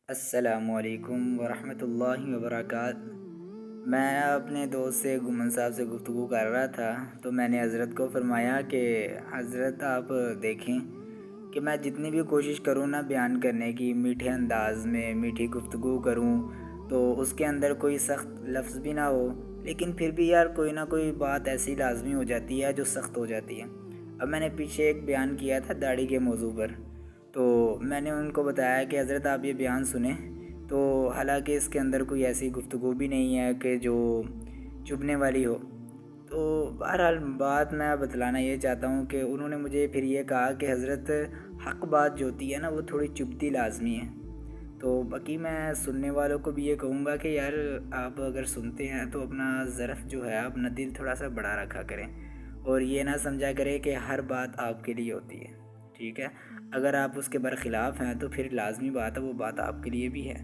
السلام علیکم ورحمۃ اللہ وبرکاتہ۔ میں اپنے دوست سے گمن صاحب سے گفتگو کر رہا تھا تو میں نے حضرت کو فرمایا کہ حضرت آپ دیکھیں کہ میں جتنی بھی کوشش کروں نا بیان کرنے کی، میٹھے انداز میں میٹھی گفتگو کروں تو اس کے اندر کوئی سخت لفظ بھی نہ ہو، لیکن پھر بھی یار کوئی نہ کوئی بات ایسی لازمی ہو جاتی ہے جو سخت ہو جاتی ہے۔ اب میں نے پیچھے ایک بیان کیا تھا داڑھی کے موضوع پر، تو میں نے ان کو بتایا کہ حضرت آپ یہ بیان سنیں، تو حالانکہ اس کے اندر کوئی ایسی گفتگو بھی نہیں ہے کہ جو چبھنے والی ہو۔ تو بہرحال بات میں بتلانا یہ چاہتا ہوں کہ انہوں نے مجھے پھر یہ کہا کہ حضرت حق بات جو ہوتی ہے نا وہ تھوڑی چبھتی لازمی ہے۔ تو باقی میں سننے والوں کو بھی یہ کہوں گا کہ یار آپ اگر سنتے ہیں تو اپنا ظرف جو ہے اپنا دل تھوڑا سا بڑا رکھا کریں، اور یہ نہ سمجھا کریں کہ ہر بات آپ کے لیے ہوتی ہے، ٹھیک ہے؟ اگر آپ اس کے برخلاف ہیں تو پھر لازمی بات ہے وہ بات آپ کے لیے بھی ہے۔